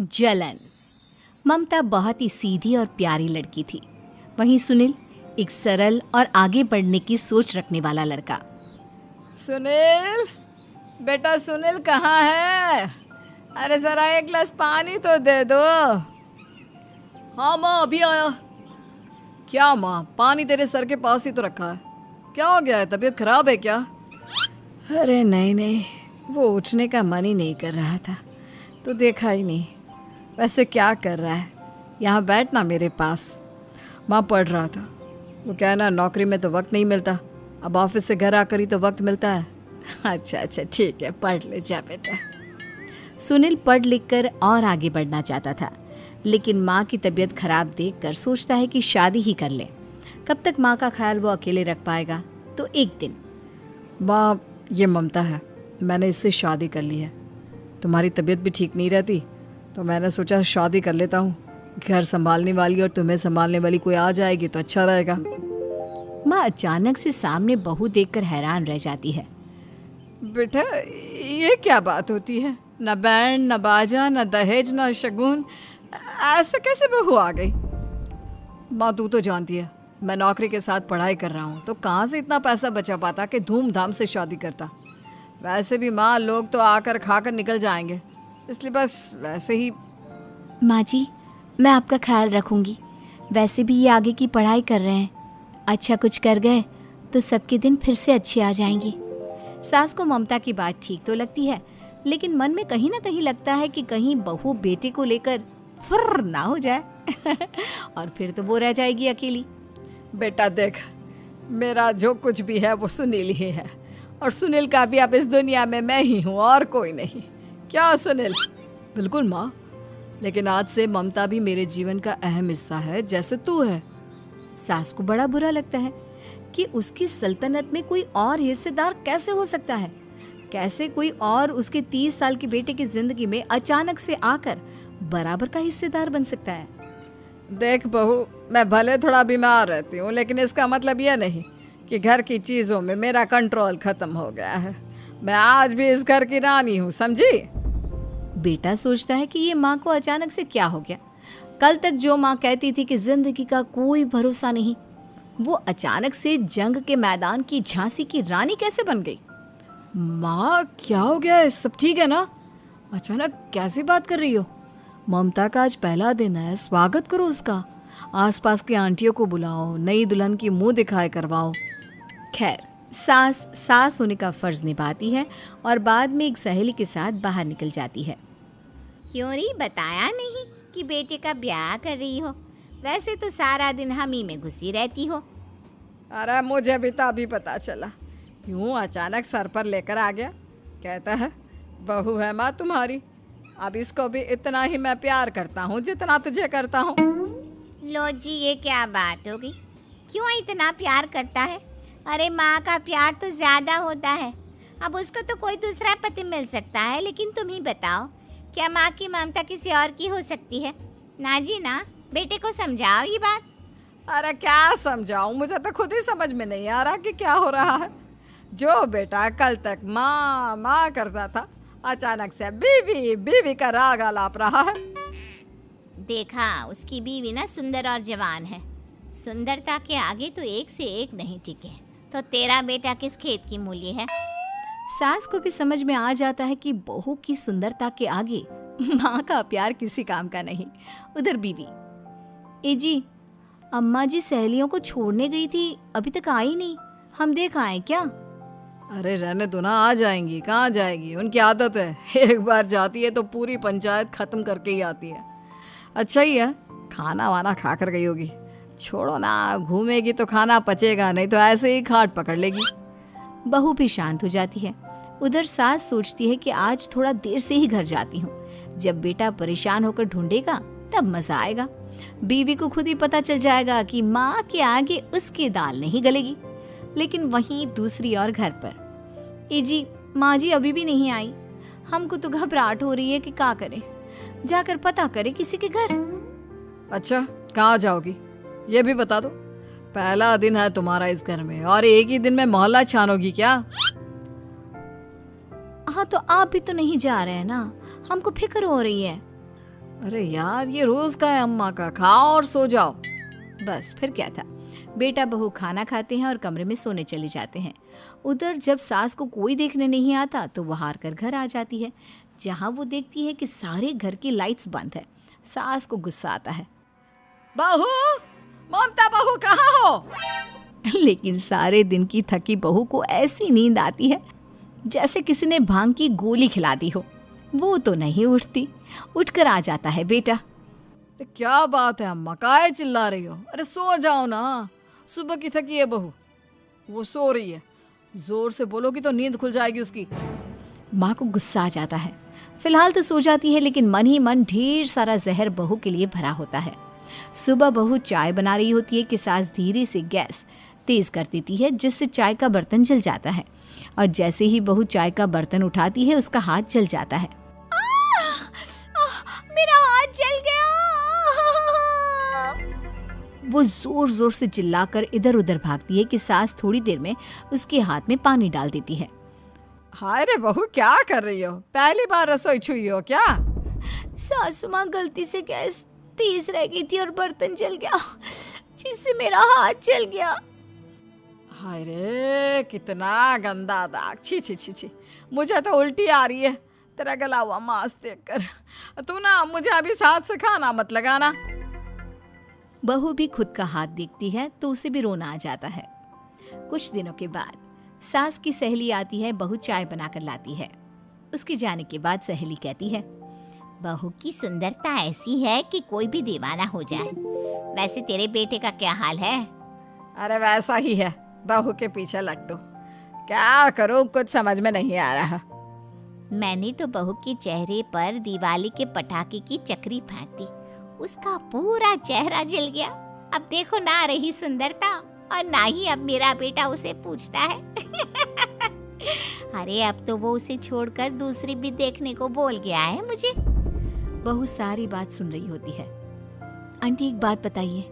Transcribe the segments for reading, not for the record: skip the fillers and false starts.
जलन। ममता बहुत ही सीधी और प्यारी लड़की थी। वहीं सुनील एक सरल और आगे बढ़ने की सोच रखने वाला लड़का। सुनील, बेटा सुनील कहाँ है? अरे जरा एक गिलास पानी तो दे दो। हाँ माँ, अभी आया। क्या माँ, पानी तेरे सर के पास ही तो रखा है। क्या हो गया है, तबीयत खराब है क्या? अरे नहीं नहीं, वो उठने का मन ही नहीं कर रहा था तो देखा ही नहीं। वैसे क्या कर रहा है? यहाँ बैठ ना मेरे पास। माँ पढ़ रहा था। वो क्या है ना, नौकरी में तो वक्त नहीं मिलता, अब ऑफिस से घर आकर ही तो वक्त मिलता है। अच्छा अच्छा ठीक है, पढ़ ले जा बेटा। सुनील पढ़ लिख कर और आगे बढ़ना चाहता था, लेकिन माँ की तबीयत खराब देखकर सोचता है कि शादी ही कर ले। कब तक माँ का ख्याल वो अकेले रख पाएगा। तो एक दिन, माँ ये ममता है, मैंने इससे शादी कर ली है। तुम्हारी तबीयत भी ठीक नहीं रहती तो मैंने सोचा शादी कर लेता हूँ। घर संभालने वाली और तुम्हें संभालने वाली कोई आ जाएगी तो अच्छा रहेगा। माँ अचानक से सामने बहू देखकर हैरान रह जाती है। बेटा ये क्या बात होती है? न बैंड, न बाजा, न दहेज, न शगुन, ऐसे कैसे बहू आ गई? माँ तू तो जानती है मैं नौकरी के साथ पढ़ाई कर रहा हूँ, तो कहाँ से इतना पैसा बचा पाता कि धूमधाम से शादी करता। वैसे भी माँ, लोग तो आकर खाकर निकल जाएंगे, इसलिए बस वैसे ही। माँ जी, मैं आपका ख्याल रखूंगी। वैसे भी ये आगे की पढ़ाई कर रहे हैं, अच्छा कुछ कर गए तो सबके दिन फिर से अच्छे आ जाएंगे। सास को ममता की बात ठीक तो लगती है, लेकिन मन में कहीं ना कहीं लगता है कि कहीं बहू बेटे को लेकर फुर्र ना हो जाए और फिर तो वो रह जाएगी अकेली। बेटा देख, मेरा जो कुछ भी है वो सुनील ही है, और सुनील का भी अब इस दुनिया में मैं ही हूँ और कोई नहीं। क्या सुनील? बिल्कुल माँ, लेकिन आज से ममता भी मेरे जीवन का अहम हिस्सा है, जैसे तू है। सास को बड़ा बुरा लगता है कि उसकी सल्तनत में कोई और हिस्सेदार कैसे हो सकता है। कैसे कोई और उसके 30 साल के बेटे की जिंदगी में अचानक से आकर बराबर का हिस्सेदार बन सकता है। देख बहू, मैं भले थोड़ा बीमार रहती हूँ, लेकिन इसका मतलब यह नहीं कि घर की चीज़ों में मेरा कंट्रोल खत्म हो गया है। मैं आज भी इस घर की रानी हूँ, समझी? बेटा सोचता है कि ये माँ को अचानक से क्या हो गया। कल तक जो माँ कहती थी कि जिंदगी का कोई भरोसा नहीं, वो अचानक से जंग के मैदान की झांसी की रानी कैसे बन गई? माँ क्या हो गया है? सब ठीक है ना? अचानक कैसी बात कर रही हो? ममता का आज पहला दिन है, स्वागत करो उसका। आसपास की आंटियों को बुलाओ, नई दुल्हन की मुंह दिखाए करवाओ। खैर, सास होने का फर्ज निभाती है और बाद में एक सहेली के साथ बाहर निकल जाती है। क्यों री बताया नहीं कि बेटे का ब्याह कर रही हो? वैसे तो सारा दिन हम ही में घुसी रहती हो। अरे मुझे भी तो अभी पता चला, यूँ अचानक सर पर लेकर आ गया। कहता है बहू है माँ तुम्हारी, अब इसको भी इतना ही मैं प्यार करता हूँ जितना तुझे करता हूँ। लो जी, ये क्या बात होगी? क्यों इतना प्यार करता है? अरे माँ का प्यार तो ज़्यादा होता है। अब उसको तो कोई दूसरा पति मिल सकता है, लेकिन तुम ही बताओ, क्या माँ की ममता किसी और की हो सकती है? ना जी ना, बेटे को समझाओ ये बात। अरे क्या समझाऊं, मुझे तो खुद ही समझ में नहीं आ रहा कि क्या हो रहा है। जो बेटा कल तक माँ माँ करता था, अचानक से बीवी बीवी का राग आलाप रहा है। देखा, उसकी बीवी ना सुंदर और जवान है। सुंदरता के आगे तो एक से एक नहीं टिके, तो तेरा बेटा किस खेत की मूली है? सास को भी समझ में आ जाता है कि बहू की सुंदरता के आगे माँ का प्यार किसी काम का नहीं। उधर बीवी, ए जी, अम्मा जी सहेलियों को छोड़ने गई थी, अभी तक आई नहीं, हम देख आए क्या? अरे रहने दो ना, आ जाएंगी। कहाँ जाएगी, उनकी आदत है, एक बार जाती है तो पूरी पंचायत खत्म करके ही आती है। अच्छा ही है, खाना वाना खा कर गई होगी। छोड़ो ना, घूमेगी तो खाना पचेगा, नहीं तो ऐसे ही खाट पकड़ लेगी। बहू भी शांत हो जाती है। उधर सास सोचती है कि आज थोड़ा देर से ही घर जाती हूँ, जब बेटा परेशान होकर ढूंढेगा तब मजा आएगा। बीवी को खुद ही पता चल जाएगा कि माँ के आगे उसकी दाल नहीं गलेगी। लेकिन वहीं दूसरी ओर घर पर, ए जी, माँ जी अभी भी नहीं आई, हमको तो घबराहट हो रही है कि क्या करें, जाकर पता करें किसी के घर। अच्छा, कहाँ जाओगी ये भी बता दो। पहला दिन है तुम्हारा इस घर में और एक ही दिन में मोहल्ला छानोगी क्या? हाँ, तो आप भी तो नहीं जा रहे हैं ना, हमको फिक्र हो रही है। अरे यार, ये रोज का है अम्मा का, खाओ और सो जाओ। बस फिर क्या था। बेटा बहू खाना खाते हैं और कमरे में सोने चले जाते हैं। उधर जब सास को कोई देखने नहीं आता तो वो हार कर घर आ जाती है, जहाँ वो देखती है कि सारे घर की लाइट्स बंद है। सास को गुस्सा आता है। बहू, ममता बहू कहाँ हो? लेकिन सारे दिन की थकी बहू को ऐसी नींद आती है जैसे किसी ने भांग की गोली खिला दी हो। वो तो नहीं उठती। उठकर आ जाता है बेटा। अरे क्या बात है अम्मा, काहे चिल्ला रही हो? अरे सो जाओ ना, सुबह की थकी है बहू, वो सो रही है। जोर से बोलोगी तो नींद खुल जाएगी उसकी। माँ को गुस्सा आ जाता है। फिलहाल तो सो जाती है, लेकिन मन ही मन ढेर सारा जहर बहू के लिए भरा होता है। सुबह बहू चाय बना रही होती है कि सास धीरे से गैस तेज कर देती है, जिससे चाय का बर्तन जल जाता है। और जैसे ही बहू चाय का बर्तन उठाती है, उसका हाथ जल जाता है। मेरा हाथ जल गया। वो जोर जोर से चिल्लाकर इधर उधर भागती है कि सास थोड़ी देर में उसके हाथ में पानी डाल देती है। हाय रे बहू, क्या कर रही हो? पहली बार रसोई छुई हो क्या? सासू माँ गलती से गैस तेज रह गई थी और बर्तन जल गया, जिससे मेरा हाथ जल गया। हाय रे, कितना गंदा दाग। छी छी छी छी, मुझे तो उल्टी आ रही है तेरा गला हुआ मांस देखकर। तू ना मुझे अभी साथ से खाना मत लगाना। बहू भी खुद का हाथ देखती है तो उसे भी रोना आ जाता है। कुछ दिनों के बाद सास की सहेली आती है, बहू चाय बनाकर लाती है। उसके जाने के बाद सहेली कहती है, बहू की सुंदरता ऐसी है कि कोई भी दीवाना हो जाए। वैसे तेरे बेटे का क्या हाल है? अरे वैसा ही है, बहू के पीछे लट्टू। क्या करूं, कुछ समझ में नहीं आ रहा। मैंने तो बहू के चेहरे पर दिवाली के पटाखे की चक्री फेंक दी, उसका पूरा चेहरा जल गया। अब देखो ना रही सुंदरता, और ना ही अब मेरा बेटा उसे पूछता है। अरे अब तो वो उसे छोड़कर दूसरी भी देखने को बोल गया है मुझे। बहू सारी बात सुन रही होती है। आंटी एक बात बताइए,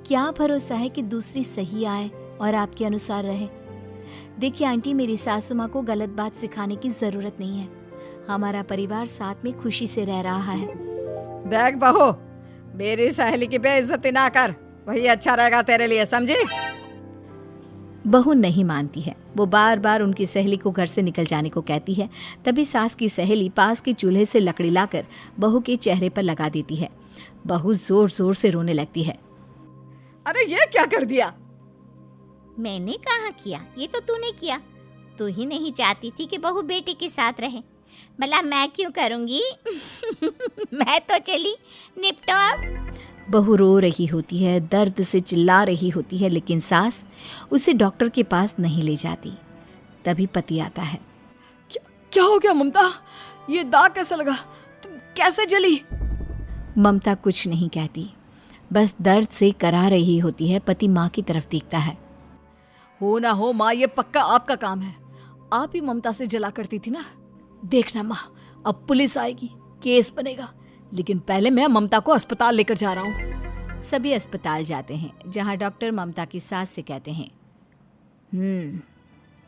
क्या भरोसा है कि दूसरी सही आए और आपके अनुसार रहे? देखिए आंटी, मेरी सासू माँ को गलत बात सिखाने की जरूरत नहीं है। हमारा परिवार साथ में खुशी से रह रहा है। देख बहू, मेरी सहेली की बेइज्जती ना कर, वही अच्छा रहेगा तेरे लिए, समझी? बहू नहीं मानती है। वो बार बार उनकी सहेली को घर से निकल जाने को कहती है। तभी सास की सहेली पास के चूल्हे से लकड़ी लाकर बहू के चेहरे पर लगा देती है। बहू जोर जोर से रोने लगती है। अरे ये क्या कर दिया? मैंने कहाँ किया, ये तो तूने किया। तू ही नहीं चाहती थी कि बहू बेटे के साथ रहे, भला मैं क्यों करूँगी? मैं तो चली, निपटो अब। बहू रो रही होती है, दर्द से चिल्ला रही होती है, लेकिन सास उसे डॉक्टर के पास नहीं ले जाती। तभी पति आता है। क्या हो गया ममता? ये दाग कैसे लगा? तुम कैसे जली? ममता कुछ नहीं कहती, बस दर्द से करा रही होती है। पति माँ की तरफ देखता है। हो ना हो माँ, ये पक्का आपका काम है। आप ही ममता से जला करती थी ना। देखना माँ, अब पुलिस आएगी, केस बनेगा, लेकिन पहले मैं ममता को अस्पताल लेकर जा रहा हूँ। सभी अस्पताल जाते हैं, जहाँ डॉक्टर ममता की सास से कहते हैं,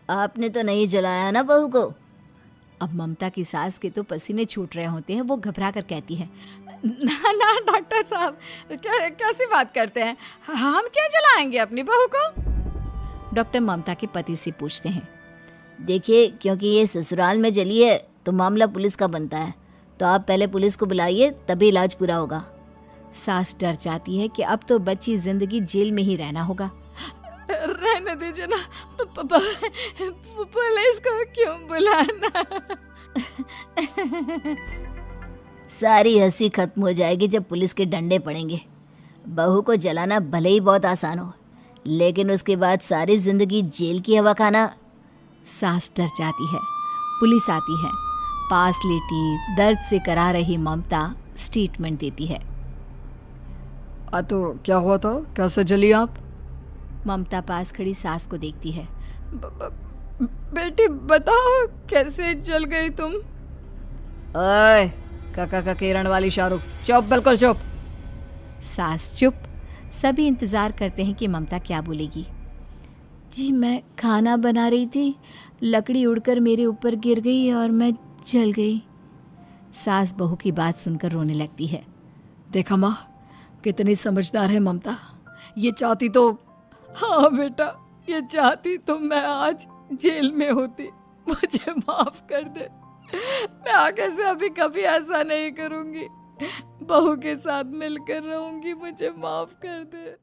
आपने तो नहीं जलाया ना बहू को? अब ममता की सास के तो पसीने छूट रहे होते हैं। वो घबरा कर कहती है, ना ना डॉक्टर साहब, कैसी बात करते हैं? हम क्या जलाएंगे अपनी बहू को? डॉक्टर ममता के पति से पूछते हैं। देखिए, क्योंकि ये ससुराल में जली है तो मामला पुलिस का बनता है, तो आप पहले पुलिस को बुलाइए, तभी इलाज पूरा होगा। सास डर जाती है कि अब तो बच्ची जिंदगी जेल में ही रहना होगा। रहने दीजिए ना, पुलिस को क्यों बुलाना? सारी हंसी खत्म हो जाएगी जब पुलिस के डंडे पड़ेंगे। बहू को जलाना भले ही बहुत आसान हो, लेकिन उसके बाद सारी जिंदगी जेल की हवा खाना। सास डर जाती है। पुलिस आती है। पास लेटी दर्द से करा रही ममता स्टेटमेंट देती है। तो क्या हुआ था? कैसे जली आप? ममता पास खड़ी सास को देखती है। बेटी बताओ, कैसे जल गई तुम? ओए, काका का किरण वाली शाहरुख, चुप, बिल्कुल चुप। सास चुप। सभी इंतजार करते हैं कि ममता क्या बोलेगी। जी मैं खाना बना रही थी, लकड़ी उड़कर मेरे ऊपर गिर गई और मैं जल गई। सास बहू की बात सुनकर रोने लगती है। देखा माँ, कितनी समझदार है ममता। ये चाहती तो, हाँ बेटा, ये चाहती तो मैं आज जेल में होती। मुझे माफ कर दे, मैं आगे से अभी कभी ऐसा नहीं करूंगी। बहू के साथ मिलकर रहूंगी, मुझे माफ कर दे।